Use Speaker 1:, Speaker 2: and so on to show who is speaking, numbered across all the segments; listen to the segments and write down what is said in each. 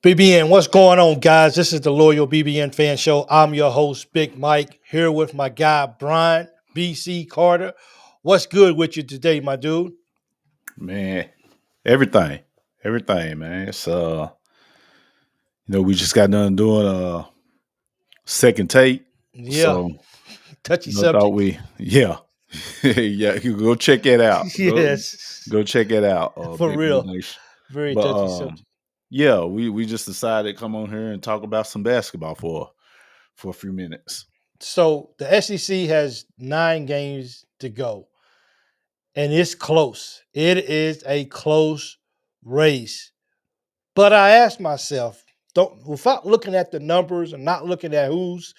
Speaker 1: BBN, what's going on, guys? This is the Loyal BBN Fan Show. I'm your host, Big Mike, here with my guy, Brian BC Carter. What's good with you today, my dude?
Speaker 2: Man, everything. Everything, man. It's we just got done doing a second take.
Speaker 1: Yeah,
Speaker 2: So
Speaker 1: touchy
Speaker 2: thought
Speaker 1: subject.
Speaker 2: yeah. Yeah, you go check it out.
Speaker 1: Yes,
Speaker 2: Go check it out,
Speaker 1: for
Speaker 2: Big Blue
Speaker 1: real.
Speaker 2: Nation.
Speaker 1: Very
Speaker 2: But
Speaker 1: touchy subject.
Speaker 2: yeah, we just decided to come on here and talk about some basketball for a few minutes.
Speaker 1: So the SEC has 9 games to go, and it's close. It is a close race. But I asked myself, without looking at the numbers and not looking at who's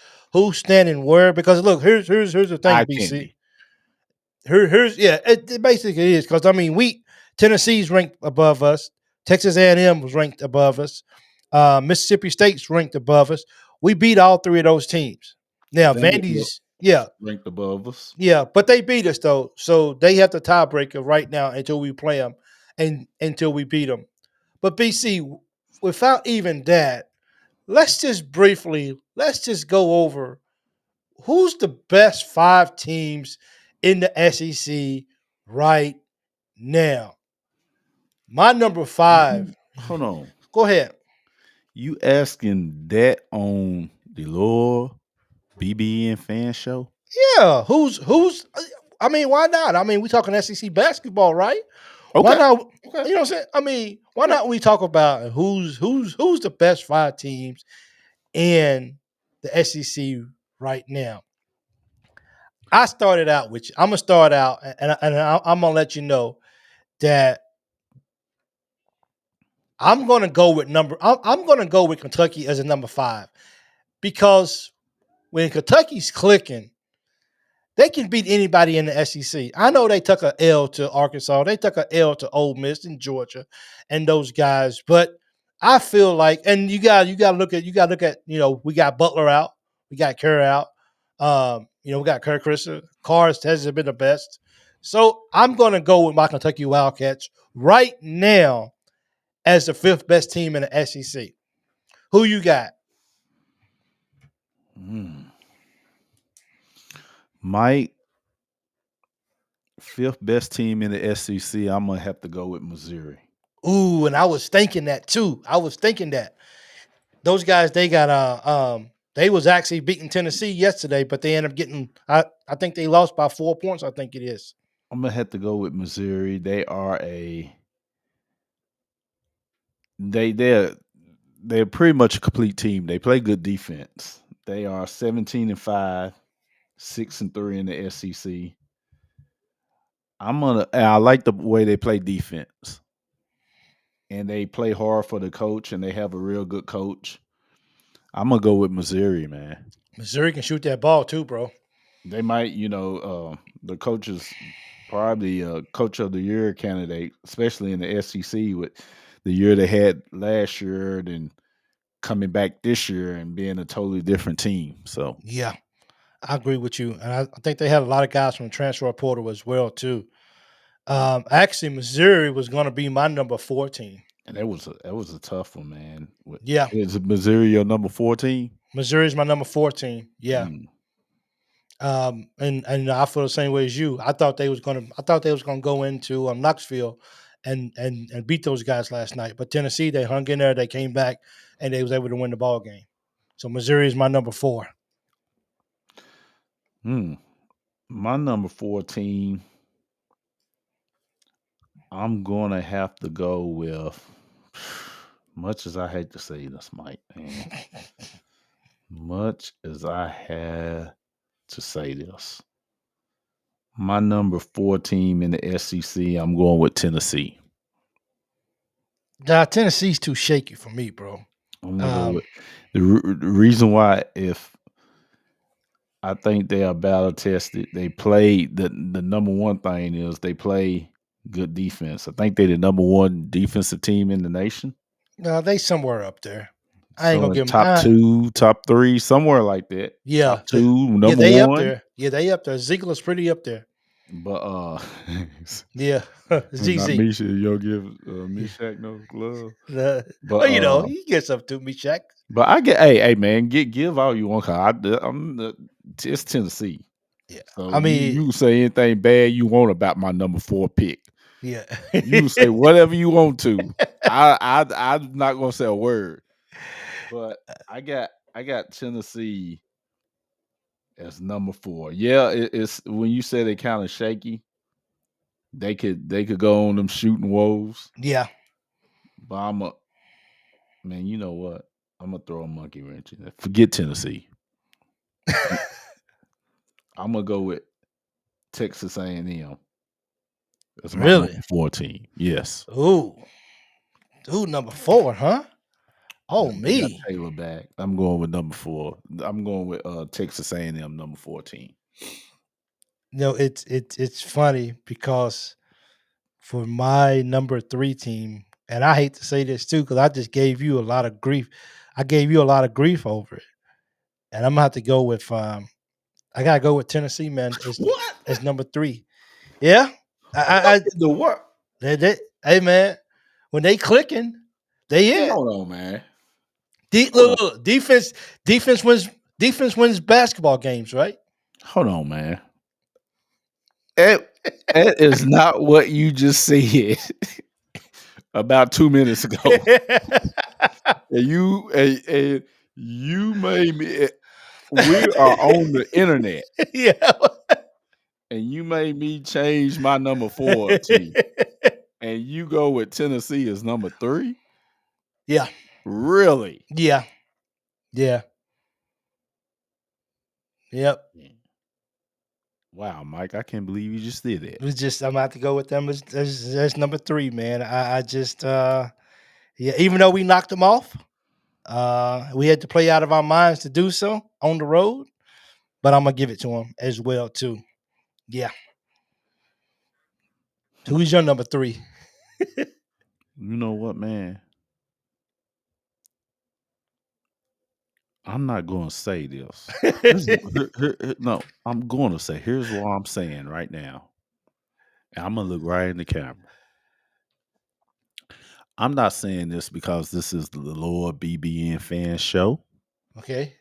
Speaker 1: standing where, because look, here's the thing,
Speaker 2: Eye
Speaker 1: BC.
Speaker 2: candy.
Speaker 1: It basically is because I mean Tennessee's ranked above us, Texas A&M was ranked above us, Mississippi State's ranked above us. We beat all 3 of those teams. Now
Speaker 2: Vanderbilt
Speaker 1: Vandy's
Speaker 2: ranked above us.
Speaker 1: but they beat us though, so they have the tiebreaker right now until we play them and until we beat them. But BC, without even that, let's just go over who's the best 5 teams in the SEC right now. My number 5.
Speaker 2: Hold on.
Speaker 1: Go ahead.
Speaker 2: You asking that on the Lord BBN fan show?
Speaker 1: Yeah, who's I mean, why not? I mean, we talking SEC basketball, right? Why
Speaker 2: Okay.
Speaker 1: not?
Speaker 2: Okay.
Speaker 1: You know what I'm saying? I mean, why not we talk about who's the best 5 teams in the SEC right now? I started out with you. I'm gonna start out, I'm gonna let you know that I'm gonna go with Kentucky as a number 5 because when Kentucky's clicking, they can beat anybody in the SEC. I know they took a L to Arkansas, they took a L to Ole Miss and Georgia, and those guys, but I feel like, and you got to look at we got Butler out, we got Kerr out, we got Kirk Christer, Cars hasn't been the best, so I'm gonna go with my Kentucky Wildcats right now as the 5th best team in the SEC. Who you got?
Speaker 2: My 5th best team in the SEC, I'm gonna have to go with Missouri.
Speaker 1: Ooh, and I was thinking that too. I was thinking that those guys they was actually beating Tennessee yesterday, but they ended up getting I think they lost by 4 points. I think it is.
Speaker 2: I'm gonna have to go with Missouri. They're pretty much a complete team. They play good defense. They are 17-5, 6-3 in the SEC. I like the way they play defense. And they play hard for the coach, and they have a real good coach. I'm gonna go with Missouri, man.
Speaker 1: Missouri can shoot that ball too, bro.
Speaker 2: They might, the coach is probably a coach of the year candidate, especially in the SEC with the year they had last year, and coming back this year and being a totally different team. So
Speaker 1: Yeah, I agree with you, and I think they had a lot of guys from the transfer portal as well too. Actually, Missouri was going to be my number 14.
Speaker 2: and that was a tough one, man.
Speaker 1: Yeah,
Speaker 2: Is Missouri your number 14?
Speaker 1: Missouri's my number 14. Yeah.
Speaker 2: Mm.
Speaker 1: And I feel the same way as you. I thought they was gonna go into Knoxville and beat those guys last night. But Tennessee, they hung in there, they came back, and they was able to win the ball game. So Missouri is my number 4.
Speaker 2: My number 14, I'm gonna have to go with. Much as I hate to say this, Mike, man. Much as I had to say this, my number 4 team in the SEC, I'm going with Tennessee.
Speaker 1: Nah, Tennessee's too shaky for me, bro.
Speaker 2: I'm gonna go with the reason why. If I think they are battle tested, they play the number one thing is they play good defense. I think they're the number 1 defensive team in the nation.
Speaker 1: No, they somewhere up there. I ain't
Speaker 2: So
Speaker 1: gonna
Speaker 2: in
Speaker 1: give them.
Speaker 2: top 2, top 3, somewhere like that.
Speaker 1: Yeah,
Speaker 2: Top 2,
Speaker 1: yeah,
Speaker 2: number
Speaker 1: they up
Speaker 2: 1.
Speaker 1: there. Yeah, they up there. Ziegler's pretty up there.
Speaker 2: But
Speaker 1: Yeah,
Speaker 2: not
Speaker 1: ZZ.
Speaker 2: Misha. You don't give
Speaker 1: Yeah.
Speaker 2: Mishak no love.
Speaker 1: Well,
Speaker 2: But
Speaker 1: he gets up to me, Shaq.
Speaker 2: I get hey man, give all you want. It's Tennessee.
Speaker 1: Yeah,
Speaker 2: So
Speaker 1: I mean,
Speaker 2: you can say anything bad you want about my number 4 pick.
Speaker 1: yeah.
Speaker 2: You can say whatever you want to. I'm not gonna say a word. But I got Tennessee as number 4. Yeah, it's when you say they kind of shaky, they could go on them shooting woes.
Speaker 1: Yeah.
Speaker 2: But man, you know what? I'm gonna throw a monkey wrench in there. Forget Tennessee. I'm gonna go with Texas A&M. That's my number
Speaker 1: Really?
Speaker 2: 4 team. Yes.
Speaker 1: Ooh, number 4, huh? Oh,
Speaker 2: They got
Speaker 1: me.
Speaker 2: Taylor back. I'm going with number 4. I'm going with Texas A&M number 14.
Speaker 1: It's funny because for my number 3 team, and I hate to say this too, because I just gave you a lot of grief. I gave you a lot of grief over it, and I'm gonna have to go with I gotta go with Tennessee, man.
Speaker 2: What?
Speaker 1: As number 3. Yeah,
Speaker 2: What
Speaker 1: I
Speaker 2: in the world?
Speaker 1: hey man, when they clicking, they
Speaker 2: Man,
Speaker 1: it.
Speaker 2: hold on, man. Hold on.
Speaker 1: Look, defense wins basketball games, right?
Speaker 2: Hold on, man. That is not what you just said about 2 minutes ago. And you made me we are on the internet,
Speaker 1: Yeah.
Speaker 2: and you made me change my number 4 team, and you go with Tennessee as number 3?
Speaker 1: Yeah.
Speaker 2: Really?
Speaker 1: Yeah. Yeah. Yep.
Speaker 2: Yeah. Wow, Mike, I can't believe you just did that.
Speaker 1: It was just I'm gonna have to go with them as number 3, man. I just yeah, even though we knocked them off, we had to play out of our minds to do so on the road, but I'm gonna give it to them as well too. Yeah. Who's your number 3?
Speaker 2: You know what, man? I'm not gonna say this. No, I'm gonna say, here's what I'm saying right now. And I'm gonna look right in the camera. I'm not saying this because this is the Lord BBN fan show.
Speaker 1: Okay.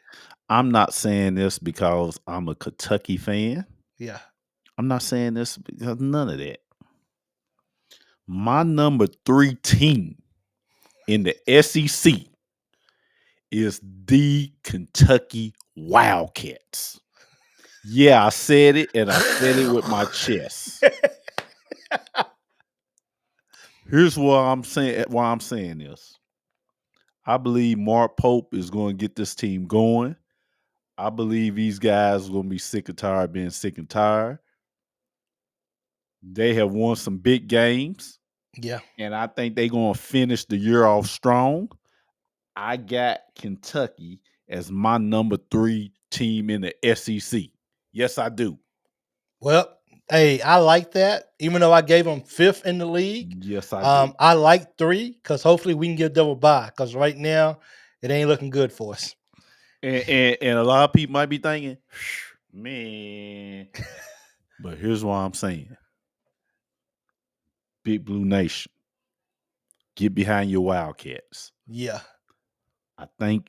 Speaker 2: I'm not saying this because I'm a Kentucky fan.
Speaker 1: Yeah.
Speaker 2: I'm not saying this because none of that. My number 3 team in the SEC is the Kentucky Wildcats. Yeah, I said it, and I said it with my chest. Here's why I'm saying this. I believe Mark Pope is going to get this team going. I believe these guys are going to be sick and tired of being sick and tired. They have won some big games,
Speaker 1: Yeah.
Speaker 2: and I think they're going to finish the year off strong. I got Kentucky as my number 3 team in the SEC. Yes, I do.
Speaker 1: Well, hey, I like that. Even though I gave them 5th in the league,
Speaker 2: Yes, I do.
Speaker 1: I like 3 because hopefully we can get a double bye. Because right now it ain't looking good for us.
Speaker 2: And a lot of people might be thinking, man. But here's what I'm saying. Big Blue Nation, get behind your Wildcats.
Speaker 1: Yeah.
Speaker 2: I think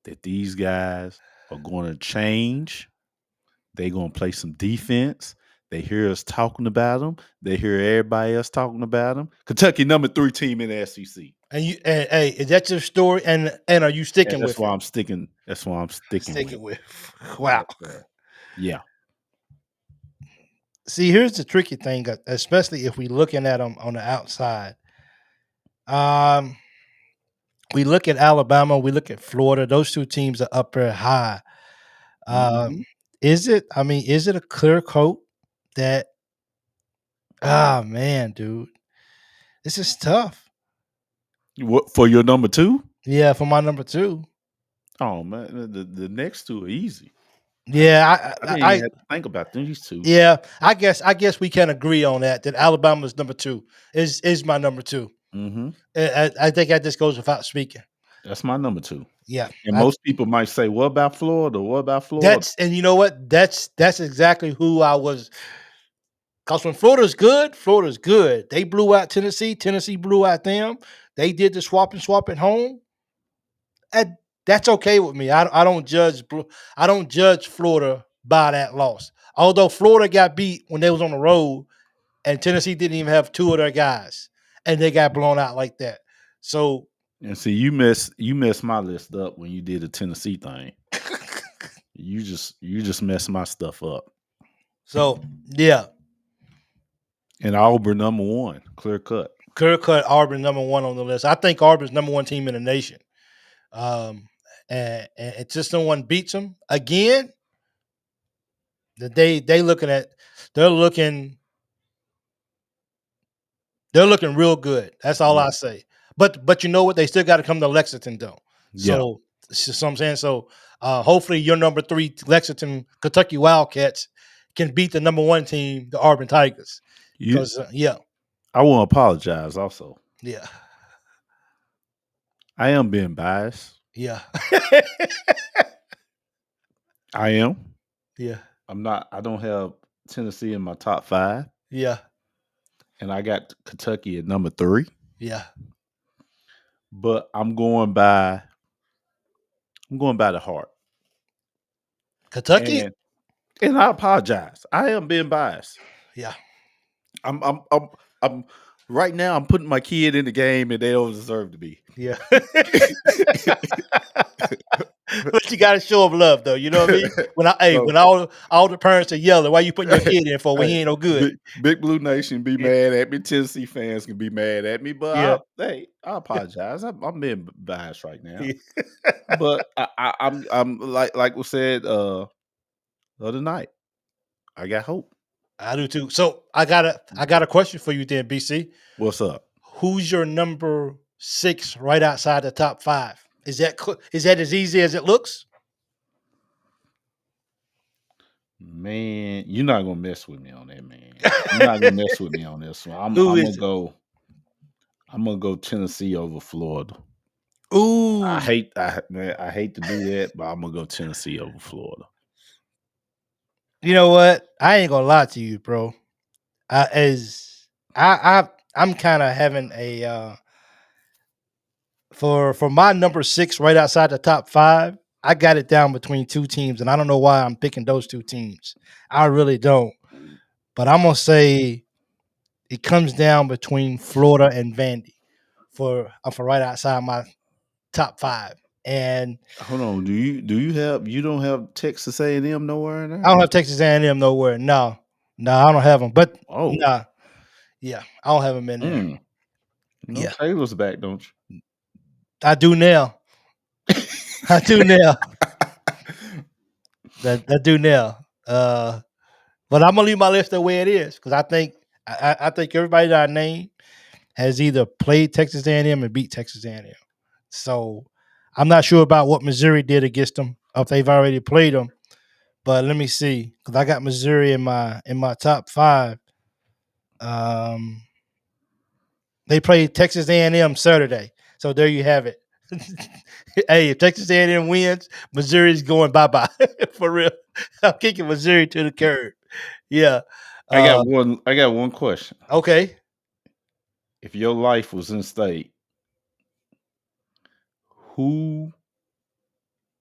Speaker 2: that these guys are going to change. They're going to play some defense. They hear us talking about them. They hear everybody else talking about them. Kentucky number 3 team in the SEC.
Speaker 1: And hey, is that your story? And are you
Speaker 2: And
Speaker 1: sticking
Speaker 2: that's
Speaker 1: with
Speaker 2: why
Speaker 1: it?
Speaker 2: I'm sticking. That's why I'm sticking with.
Speaker 1: Sticking with. Wow.
Speaker 2: Yes, sir. Yeah.
Speaker 1: See, here's the tricky thing, especially if we're looking at them on the outside. Um, we look at Alabama, we look at Florida. Those 2 teams are up there high.
Speaker 2: Mm-hmm.
Speaker 1: Is it? I mean, is it a clear coat that? Ah, man, dude, this is tough.
Speaker 2: What for your number 2?
Speaker 1: Yeah, for my number 2.
Speaker 2: Oh man, the next 2 are easy.
Speaker 1: Yeah,
Speaker 2: I didn't even have to think about these 2.
Speaker 1: yeah, I guess we can agree on that. That Alabama's number 2 is my number 2.
Speaker 2: Mm-hmm.
Speaker 1: I think that just goes without speaking.
Speaker 2: That's my number 2.
Speaker 1: Yeah,
Speaker 2: And most people might say, "What about Florida? What about Florida?"
Speaker 1: and you know what? That's exactly who I was Because when Florida's good, Florida's good. They blew out Tennessee. Tennessee blew out them. They did the swap and swap at home. And that's okay with me. I don't judge. I don't judge Florida by that loss. Although Florida got beat when they was on the road, and Tennessee didn't even have two of their guys, and they got blown out like that. So,
Speaker 2: And see, you messed my list up when you did the Tennessee thing. You just messed my stuff up.
Speaker 1: so yeah,
Speaker 2: And Auburn #1, clear cut.
Speaker 1: clear cut. Auburn #1 on the list. I think Auburn's #1 team in the nation. And it's just no one beats them again. That they looking at they're looking real good. That's all
Speaker 2: Yeah.
Speaker 1: I say. But you know what? They still got to come to Lexington though.
Speaker 2: Yeah.
Speaker 1: So that's what I'm saying. So hopefully your number 3 Lexington Kentucky Wildcats can beat the #1 team, the Auburn Tigers. Because
Speaker 2: I want to apologize also.
Speaker 1: yeah,
Speaker 2: I am being biased.
Speaker 1: yeah,
Speaker 2: I am.
Speaker 1: yeah,
Speaker 2: I'm not. I don't have Tennessee in my top 5,
Speaker 1: yeah,
Speaker 2: and I got Kentucky at number 3.
Speaker 1: yeah.
Speaker 2: But I'm going by the heart.
Speaker 1: Kentucky,
Speaker 2: And I apologize. I am being biased.
Speaker 1: yeah.
Speaker 2: I'm right now. I'm putting my kid in the game, and they don't deserve to be.
Speaker 1: Yeah. But you gotta show them love though. You know what I mean? When all the parents are yelling, why you putting your kid in for when he ain't no good?
Speaker 2: Big Blue Nation be mad at me. Tennessee fans can be mad at me, but
Speaker 1: Yeah.
Speaker 2: I apologize. I'm being biased right now.
Speaker 1: Yeah.
Speaker 2: But I'm like we said the other night. I got hope.
Speaker 1: I do too. So I got a question for you then, BC.
Speaker 2: What's up?
Speaker 1: Who's your number 6 right outside the top 5? Is that as easy as it looks?
Speaker 2: Man, you're not gonna mess with me on that, man. You're not gonna mess with me on this one. I'm gonna go Tennessee over Florida.
Speaker 1: Ooh.
Speaker 2: I hate to do that, but I'm gonna go Tennessee over Florida.
Speaker 1: You know what? I ain't gonna lie to you, bro. I'm kind of having a for my number 6 right outside the top 5. I got it down between 2 teams, and I don't know why I'm picking those 2 teams. I really don't. But I'm gonna say it comes down between Florida and Vandy for right outside my top 5. And
Speaker 2: Hold on, you don't have Texas A&M nowhere in there?
Speaker 1: I don't have Texas A&M nowhere. No, I don't have them. But nah, yeah, I don't have them in there.
Speaker 2: You know, Taylor's back, don't you?
Speaker 1: I do now. I do now. That do now. But I'm gonna leave my list the way it is because I think everybody that I named has either played Texas A&M and beat Texas A&M. So I'm not sure about what Missouri did against them, or if they've already played them. But let me see, because I got Missouri in my top 5. They played Texas A&M Saturday, so there you have it. Hey, if Texas A&M wins, Missouri's going bye-bye for real. I'm kicking Missouri to the curb. Yeah.
Speaker 2: I got one question.
Speaker 1: Okay.
Speaker 2: If your life was in state, who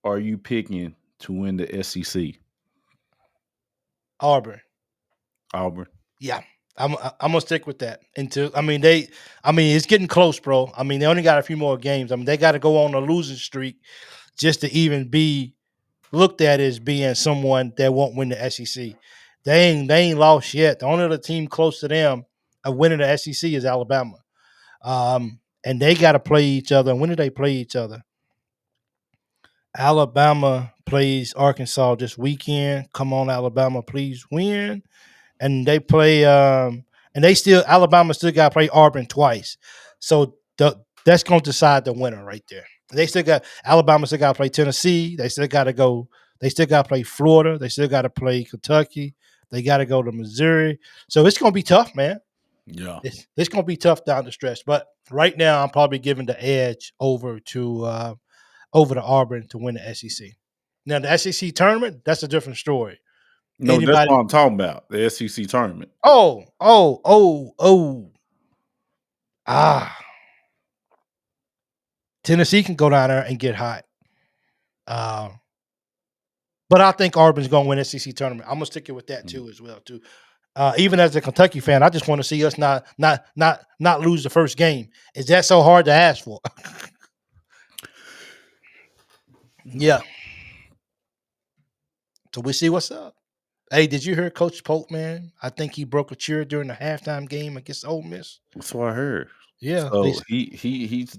Speaker 2: are you picking to win the SEC?
Speaker 1: Auburn. Yeah. I'm gonna stick with that. It's getting close, bro. I mean, they only got a few more games. I mean, they got to go on a losing streak just to even be looked at as being someone that won't win the SEC. They ain't lost yet. The only other team close to them of winning the SEC is Alabama. And they got to play each other. When do they play each other? Alabama plays Arkansas this weekend. Come on, Alabama, please win. And they play Alabama still got to play Auburn twice. So that's going to decide the winner right there. Alabama still got to play Tennessee. They still got to play Florida. They still got to play Kentucky. They got to go to Missouri. So it's going to be tough, man.
Speaker 2: Yeah.
Speaker 1: It's going to be tough down the stretch. But right now, I'm probably giving the edge over to Auburn to win the SEC. Now, the SEC tournament, that's a different story.
Speaker 2: No, that's
Speaker 1: Anybody?
Speaker 2: what I'm talking about. The SEC tournament.
Speaker 1: Oh. Ah, Tennessee can go down there and get hot. But I think Auburn's going to win SEC tournament. I'm gonna stick it with that too, as well too. Even as a Kentucky fan, I just want to see us not lose the first game. Is that so hard to ask for? Yeah. So we see what's up. Hey, did you hear Coach Polk, man? I think he broke a chair during the halftime game against Ole Miss.
Speaker 2: That's what I heard.
Speaker 1: Yeah,
Speaker 2: So he's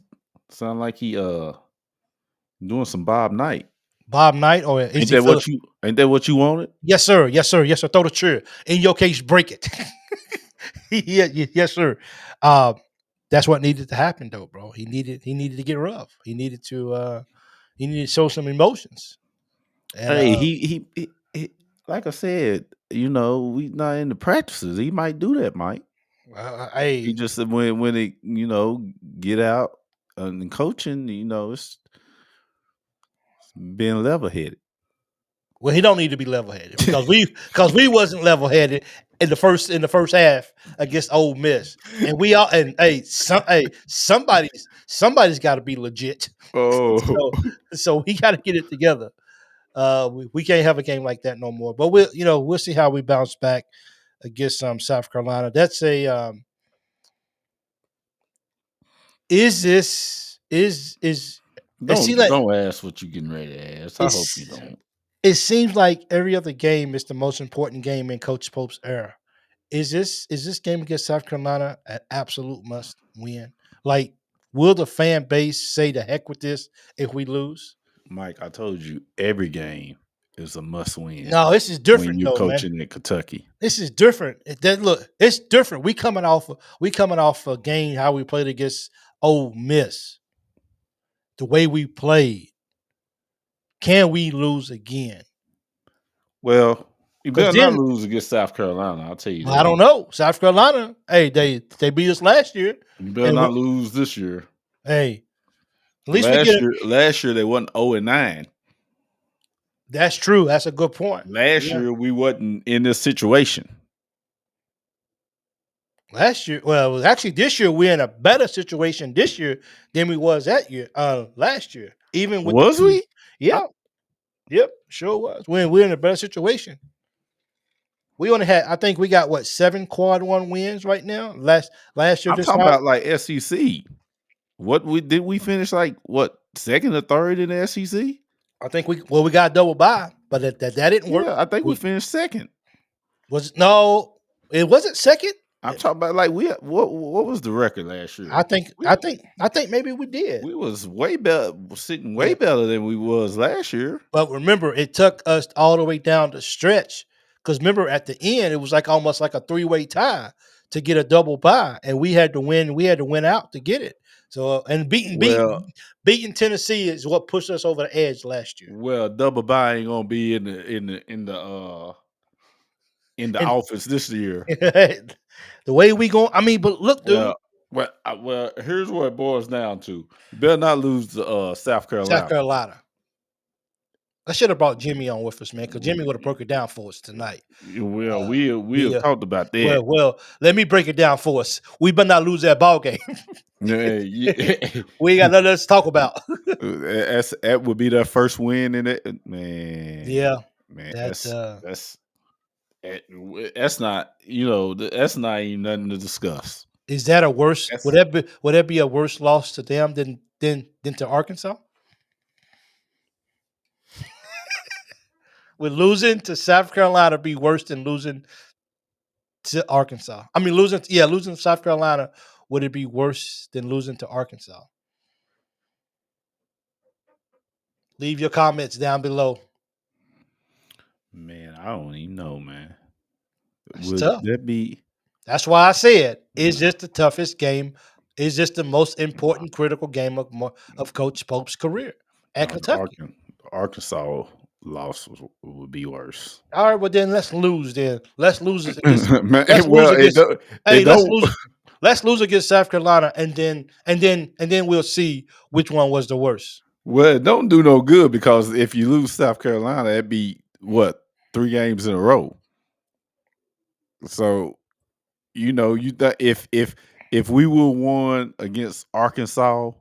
Speaker 2: sound like he doing some Bob Knight.
Speaker 1: Bob Knight, or is
Speaker 2: Ain't
Speaker 1: he
Speaker 2: that
Speaker 1: Philip?
Speaker 2: what you wanted?
Speaker 1: Yes, sir. Yes, sir. Yes, sir. Throw the chair. In your case, break it. Yeah, yes, sir. Uh, that's what needed to happen, though, bro. He needed to get rough. He needed to show some emotions. And
Speaker 2: Hey, he like I said, we not in the practices. He might do that, Mike. He
Speaker 1: hey,
Speaker 2: just said when it get out and coaching, it's being level headed.
Speaker 1: well, he don't need to be level headed because we wasn't level headed in the first half against Ole Miss, and we all and somebody's got to be legit.
Speaker 2: Oh,
Speaker 1: So we got to get it together. We can't have a game like that no more. But we'll see how we bounce back against South Carolina. That's a is this is it seems like
Speaker 2: don't ask what you're getting ready to ask. I hope you
Speaker 1: it's
Speaker 2: don't.
Speaker 1: it seems like every other game is the most important game in Coach Pope's era. Is this game against South Carolina an absolute must win? Like, will the fan base say the heck with this if we lose?
Speaker 2: Mike, I told you every game is a must win
Speaker 1: No, this is
Speaker 2: when
Speaker 1: different
Speaker 2: you're
Speaker 1: though, man.
Speaker 2: coaching at Kentucky.
Speaker 1: This is different. It's different. We coming off a game how we played against Ole Miss. The way we played. Can we lose again?
Speaker 2: Well, you
Speaker 1: Because
Speaker 2: better not
Speaker 1: then
Speaker 2: lose against South Carolina. I'll tell you
Speaker 1: I
Speaker 2: that.
Speaker 1: don't know. South Carolina, hey, they beat us last year.
Speaker 2: You better
Speaker 1: And
Speaker 2: not lose this year.
Speaker 1: hey, at least we get it.
Speaker 2: Last year they wasn't 0-9.
Speaker 1: That's true. That's a good point.
Speaker 2: Last
Speaker 1: Yeah.
Speaker 2: year we wasn't in this situation.
Speaker 1: Last year, well, actually, this year we're in a better situation this year than we was last year. Even with
Speaker 2: Was we?
Speaker 1: yeah, yep, sure was. We're in a better situation. We only had, I think, we got what 7 quad one wins right now. Last year
Speaker 2: I'm
Speaker 1: this
Speaker 2: talking
Speaker 1: time,
Speaker 2: about like SEC. What we finish like what second or third in the SEC?
Speaker 1: I think we got a double bye, but that didn't work.
Speaker 2: Yeah, I think we
Speaker 1: We
Speaker 2: finished second.
Speaker 1: was no, it wasn't second.
Speaker 2: I'm talking about like what was the record last year?
Speaker 1: I think maybe we did.
Speaker 2: We was way better, sitting way
Speaker 1: Yeah.
Speaker 2: better than we was last year.
Speaker 1: But remember, it took us all the way down the stretch. Because remember, at the end, it was like almost like a 3-way tie to get a double bye, and we had to win. We had to win out to get it. So and
Speaker 2: Well,
Speaker 1: beating Tennessee is what pushed us over the edge last year.
Speaker 2: double bye ain't gonna be in the
Speaker 1: And
Speaker 2: office this year.
Speaker 1: the way we go, I mean, but look, dude,
Speaker 2: Here's what it boils down to: you better not lose to South
Speaker 1: South
Speaker 2: Carolina.
Speaker 1: Carolina. I should have brought Jimmy on with us, man, because Jimmy would have broke it down for us tonight.
Speaker 2: Well, we have talked about that.
Speaker 1: Well, let me break it down for us. We better not lose that ball game.
Speaker 2: Yeah,
Speaker 1: We ain't got nothing else to talk about.
Speaker 2: that would be their first win in it, man.
Speaker 1: Yeah,
Speaker 2: Man,
Speaker 1: that
Speaker 2: that's not that's not even nothing to discuss.
Speaker 1: is that a worse?
Speaker 2: That's,
Speaker 1: Would that be a worse loss to them than to Arkansas? Would losing to South Carolina be worse than losing to Arkansas? I mean, losing to South Carolina, would it be worse than losing to Arkansas? Leave your comments down below.
Speaker 2: man, I don't even know, man.
Speaker 1: It's
Speaker 2: Would
Speaker 1: tough.
Speaker 2: that be?
Speaker 1: That's why I said it's just the toughest game. It's just the most important, critical game of Coach Pope's career at Kentucky.
Speaker 2: Arkansas loss would be worse.
Speaker 1: All right, well then let's lose. Then let's lose against.
Speaker 2: Man,
Speaker 1: Let's lose
Speaker 2: well,
Speaker 1: against. Hey,
Speaker 2: it
Speaker 1: let's
Speaker 2: don't.
Speaker 1: lose. Let's lose against South Carolina, and then we'll see which one was the worst.
Speaker 2: Well, it don't do no good because if you lose South Carolina, that'd be what 3 games in a row. So if we would won against Arkansas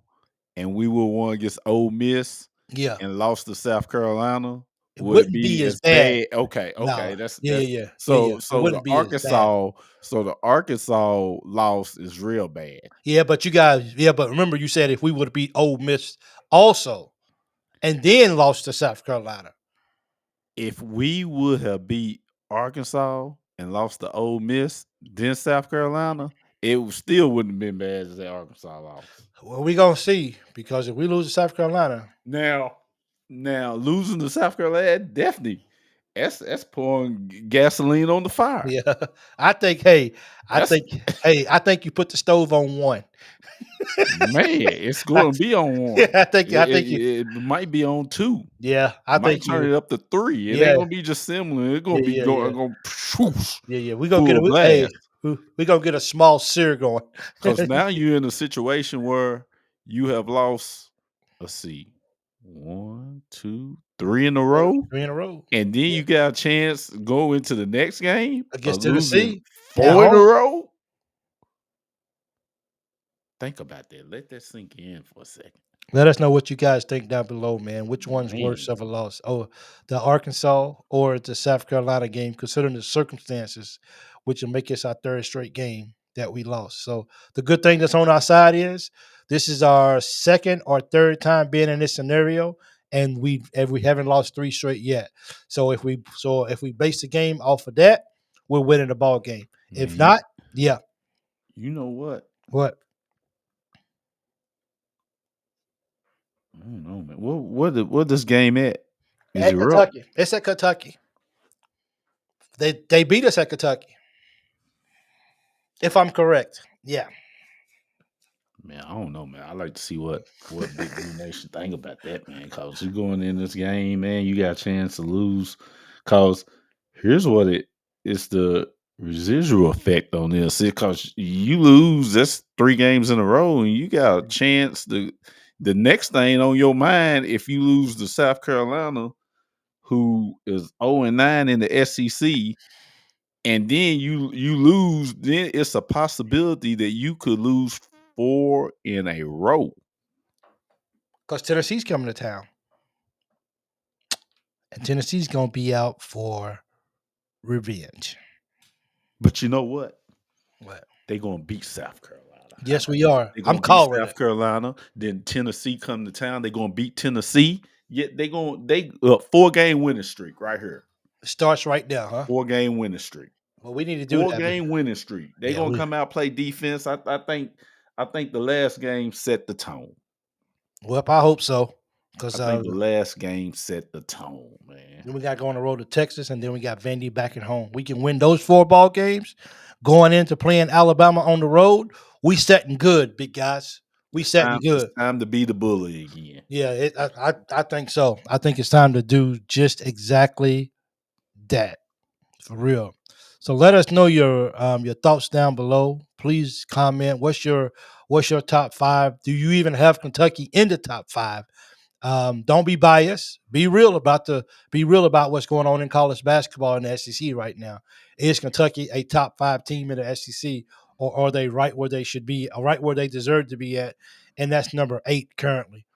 Speaker 2: and we would won against Ole Miss
Speaker 1: Yeah,
Speaker 2: and lost to South Carolina,
Speaker 1: it
Speaker 2: would it
Speaker 1: wouldn't
Speaker 2: be
Speaker 1: be as
Speaker 2: as
Speaker 1: bad.
Speaker 2: bad? Okay,
Speaker 1: No,
Speaker 2: okay,
Speaker 1: yeah, yeah,
Speaker 2: that's
Speaker 1: yeah, yeah, yeah.
Speaker 2: so
Speaker 1: It wouldn't be as bad.
Speaker 2: The Arkansas loss is real bad.
Speaker 1: Yeah, but you guys, yeah, but remember you said if we would have beat Ole Miss also, and then lost to South Carolina.
Speaker 2: If we would have beat Arkansas and lost to Ole Miss, then South Carolina, still wouldn't have been bad as the Arkansas loss.
Speaker 1: Well, we gonna see because if we lose to South Carolina,
Speaker 2: Now, losing to South Carolina, definitely that's pouring gasoline on the fire.
Speaker 1: yeah, I think. Hey, I
Speaker 2: That's
Speaker 1: think. Hey, I think you put the stove on one.
Speaker 2: man, it's
Speaker 1: I,
Speaker 2: going to be on
Speaker 1: yeah,
Speaker 2: one.
Speaker 1: I think. I think you.
Speaker 2: It might be on two.
Speaker 1: Yeah, I
Speaker 2: Might
Speaker 1: think
Speaker 2: turn
Speaker 1: you.
Speaker 2: it up to three. It ain't
Speaker 1: Yeah,
Speaker 2: gonna be just similar. It's
Speaker 1: yeah,
Speaker 2: gonna be
Speaker 1: yeah, yeah,
Speaker 2: going whoosh,
Speaker 1: yeah, yeah. We gonna get
Speaker 2: full
Speaker 1: a. Hey,
Speaker 2: blast.
Speaker 1: we gonna get a small sear going.
Speaker 2: Because now you're in a situation where you have lost, let's see, one, two, three in a
Speaker 1: Yeah,
Speaker 2: row.
Speaker 1: 3 in a row.
Speaker 2: And then
Speaker 1: Yeah,
Speaker 2: you got a chance to go into the next game of
Speaker 1: against
Speaker 2: losing
Speaker 1: Tennessee at
Speaker 2: four in a
Speaker 1: home.
Speaker 2: row. Think about that. Let that sink in for a second.
Speaker 1: Let us know what you guys think down below, man. Which one's worse
Speaker 2: Man,
Speaker 1: of a loss? Oh, the Arkansas or the South Carolina game, considering the circumstances, which will make us our third straight game that we lost. So the good thing that's on our side is this is our second or third time being in this scenario, and we haven't lost three straight yet. So if we base the game off of that, we're winning the ball game.
Speaker 2: man,
Speaker 1: If not, yeah,
Speaker 2: you know what?
Speaker 1: what
Speaker 2: I don't know, man. What this game at? Is
Speaker 1: at
Speaker 2: Europe?
Speaker 1: Kentucky, it's at Kentucky. They beat us at Kentucky. If I'm correct. Yeah.
Speaker 2: Man, I don't know, man. I like to see what Big Blue Nation think about that, man. Cause you going in this game, man, you got a chance to lose. Cause here's what it's the residual effect on this. Cause you lose, that's 3 games in a row, and you got a chance to the next thing on your mind if you lose to South Carolina, who is 0-9 in the SEC, and then you lose, then it's a possibility that you could lose 4 in a row.
Speaker 1: Because Tennessee's coming to town. And Tennessee's gonna be out for revenge.
Speaker 2: But you know what?
Speaker 1: What?
Speaker 2: They're gonna beat South Carolina. How
Speaker 1: Yes,
Speaker 2: about
Speaker 1: we
Speaker 2: that?
Speaker 1: are.
Speaker 2: They're
Speaker 1: I'm
Speaker 2: gonna beat
Speaker 1: calling
Speaker 2: South
Speaker 1: it.
Speaker 2: Carolina. Then Tennessee come to town. They're gonna beat Tennessee. Yet they 4-game winning streak right here.
Speaker 1: It starts right now, huh?
Speaker 2: 4-game winning streak.
Speaker 1: Well, we need to do
Speaker 2: Four
Speaker 1: that.
Speaker 2: game winning streak. They're
Speaker 1: Yeah,
Speaker 2: gonna come out play defense. I think the last game set the tone.
Speaker 1: well, I hope so. Because
Speaker 2: I think the last game set the tone, man.
Speaker 1: then we got to go on the road to Texas, and then we got Vandy back at home. We can win those 4 ball games. Going into playing Alabama on the road, we setting good, big guys. We setting
Speaker 2: It's
Speaker 1: good.
Speaker 2: time to be the bully again.
Speaker 1: Yeah, I think so. I think it's time to do just exactly that. For real. So let us know your thoughts down below. Please comment. What's your top 5? Do you even have Kentucky in the top 5? Don't be biased. Be real about what's going on in college basketball in the SEC right now. Is Kentucky a top 5 team in the SEC, or are they right where they should be, or right where they deserve to be at? And that's number 8 currently.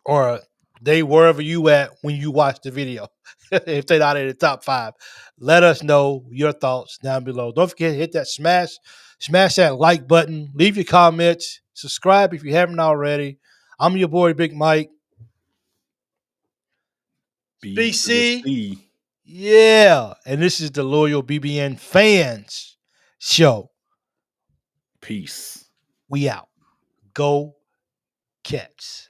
Speaker 1: Or they wherever you at when you watch the video. If they're not in the top 5, let us know your thoughts down below. Don't forget to hit that smash that like button. Leave your comments. Subscribe if you haven't already. I'm your boy Big Mike.
Speaker 2: B to the
Speaker 1: BC.
Speaker 2: C.
Speaker 1: Yeah. And this is the Loyal BBN Fans Show.
Speaker 2: Peace.
Speaker 1: We out. Go Cats.